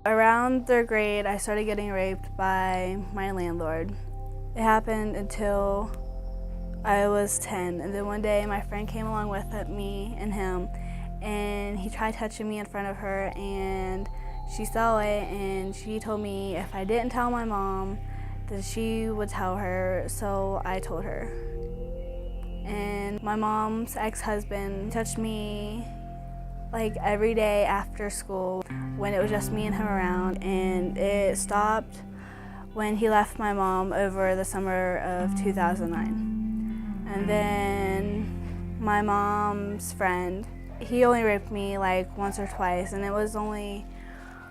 Around 3rd grade, I started getting raped by my landlord. It happened until I was 10, and then one day my friend came along with me and him, and he tried touching me in front of her, and she saw it, and she told me if I didn't tell my mom, then she would tell her, so I told her. And my mom's ex-husband touched me like every day after school when it was just me and him around, and it stopped when he left my mom over the summer of 2009. And then my mom's friend, he only raped me like once or twice, and it was only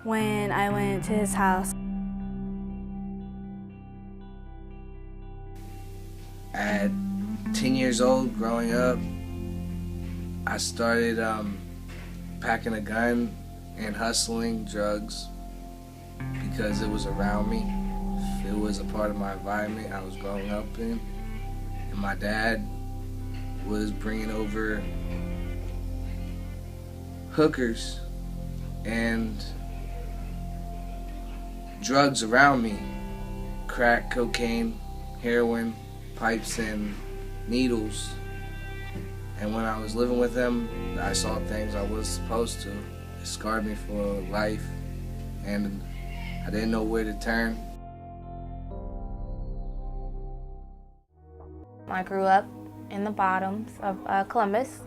when I went to his house. At 10 years old, growing up, I started packing a gun and hustling drugs because it was around me. It was a part of my environment I was growing up in. And my dad was bringing over hookers and drugs around me. Crack, cocaine, heroin, pipes, and needles. And when I was living with him, I saw things I wasn't supposed to. It scarred me for life, and I didn't know where to turn. I grew up in the bottoms of Columbus.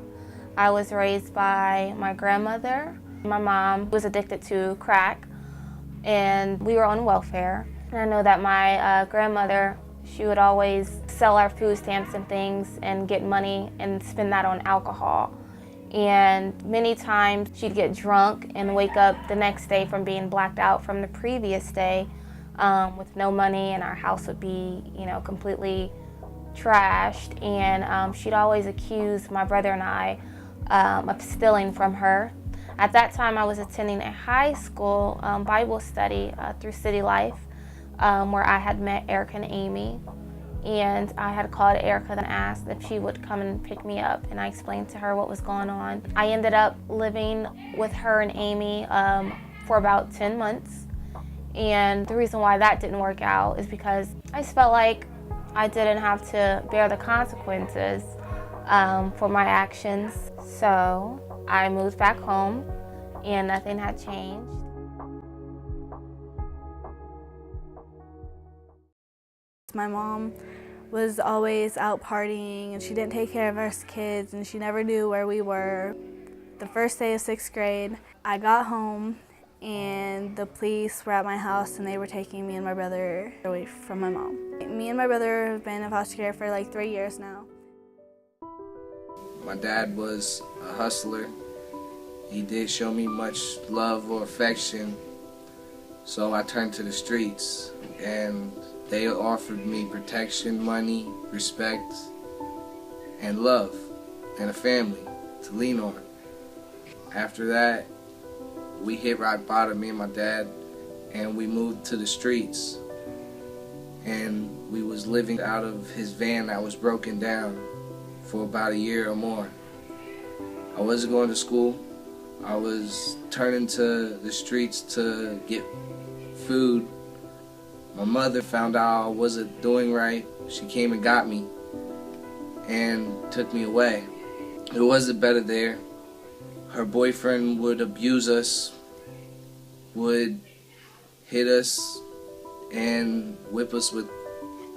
I was raised by my grandmother. My mom was addicted to crack, and we were on welfare. And I know that my grandmother, she would always sell our food stamps and things and get money and spend that on alcohol. And many times she'd get drunk and wake up the next day from being blacked out from the previous day with no money, and our house would be, completely trashed. And she'd always accuse my brother and I of stealing from her. At that time, I was attending a high school Bible study through City Life, where I had met Erica and Amy, and I had called Erica and asked if she would come and pick me up, and I explained to her what was going on. I ended up living with her and Amy for about 10 months, and the reason why that didn't work out is because I just felt like I didn't have to bear the consequences for my actions. So I moved back home, and nothing had changed. My mom was always out partying, and she didn't take care of us kids, and she never knew where we were. The first day of 6th grade, I got home, and the police were at my house, and they were taking me and my brother away from my mom. Me and my brother have been in foster care for like 3 years now. My dad was a hustler. He did show me much love or affection, so I turned to the streets, and they offered me protection, money, respect, and love, and a family to lean on. After that, we hit rock bottom, me and my dad, and we moved to the streets. And we was living out of his van that was broken down for about a year or more. I wasn't going to school. I was turning to the streets to get food. My mother found out I wasn't doing right. She came and got me and took me away. It wasn't better there. Her boyfriend would abuse us, would hit us, and whip us with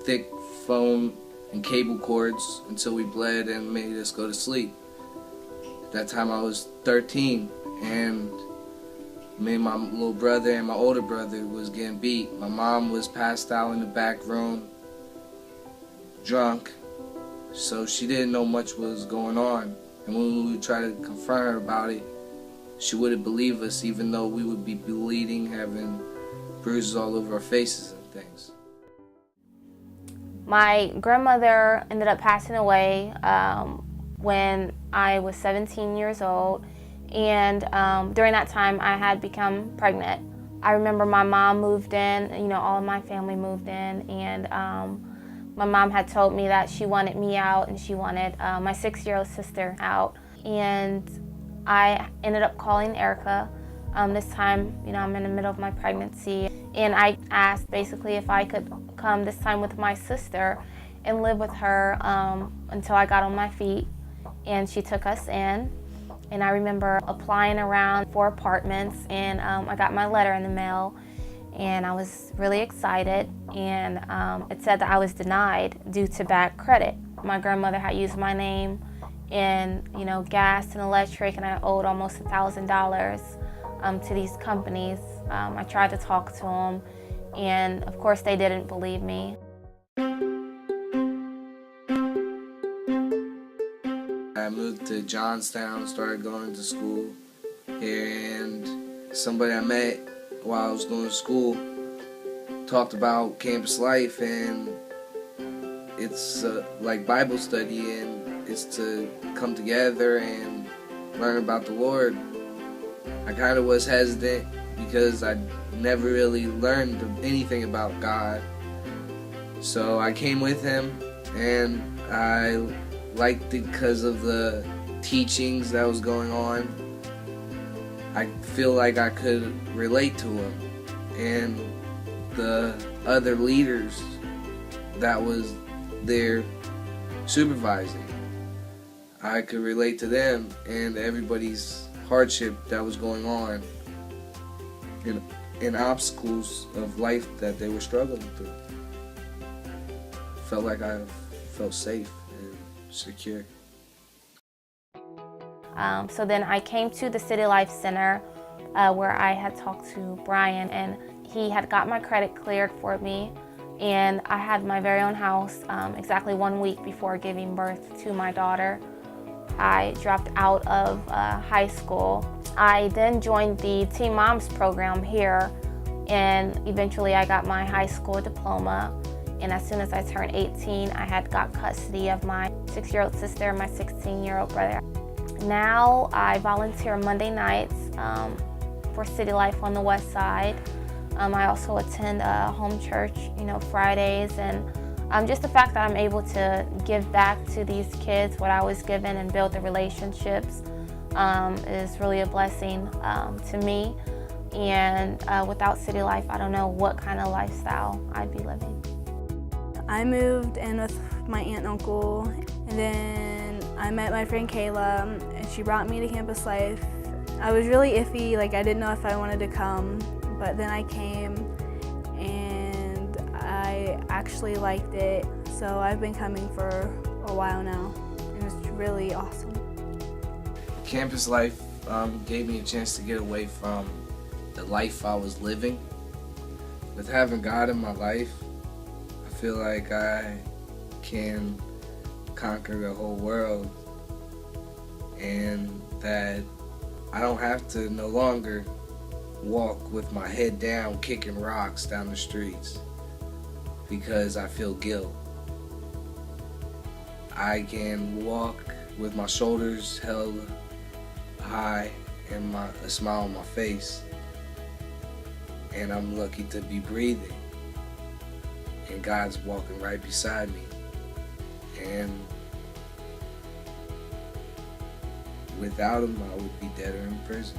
thick foam and cable cords until we bled and made us go to sleep. At that time I was 13, and me and my little brother and my older brother was getting beat. My mom was passed out in the back room, drunk, so she didn't know much was going on. And when we would try to confront her about it, she wouldn't believe us, even though we would be bleeding, having bruises all over our faces and things. My grandmother ended up passing away when I was 17 years old. And during that time, I had become pregnant. I remember my mom moved in, all of my family moved in, and my mom had told me that she wanted me out and she wanted my 6-year-old sister out. And I ended up calling Erica This time, I'm in the middle of my pregnancy, and I asked basically if I could come this time with my sister and live with her until I got on my feet, and she took us in. And I remember applying around for apartments, and I got my letter in the mail, and I was really excited, and it said that I was denied due to bad credit. My grandmother had used my name in gas and electric, and I owed almost $1,000 to these companies. I tried to talk to them, and of course they didn't believe me. I moved to Johnstown, started going to school here, and somebody I met while I was going to school talked about campus life, and it's like Bible study, and it's to come together and learn about the Lord. I kind of was hesitant because I never really learned anything about God. So I came with him, and I liked it because of the teachings that was going on. I feel like I could relate to him, and the other leaders that was there supervising. I could relate to them and everybody's hardship that was going on and obstacles of life that they were struggling through. Felt like I felt safe and secure. So then I came to the City Life Center where I had talked to Brian, and he had got my credit cleared for me, and I had my very own house exactly 1 week before giving birth to my daughter. I dropped out of high school. I then joined the Teen Moms program here, and eventually I got my high school diploma. And as soon as I turned 18, I had got custody of my 6-year-old sister and my 16-year-old brother. Now I volunteer Monday nights for City Life on the West Side. I also attend a home church, Fridays, and just the fact that I'm able to give back to these kids what I was given and build the relationships is really a blessing to me. And without City Life, I don't know what kind of lifestyle I'd be living. I moved in with my aunt and uncle, and then I met my friend Kayla, and she brought me to Campus Life. I was really iffy, I didn't know if I wanted to come, but then I came, and I actually liked it, so I've been coming for a while now, and it's really awesome. Campus Life gave me a chance to get away from the life I was living. With having God in my life, I feel like I can conquer the whole world, and that I don't have to no longer walk with my head down kicking rocks down the streets because I feel guilt. I can walk with my shoulders held high and a smile on my face, and I'm lucky to be breathing, and God's walking right beside me. And without him, I would be dead or in prison.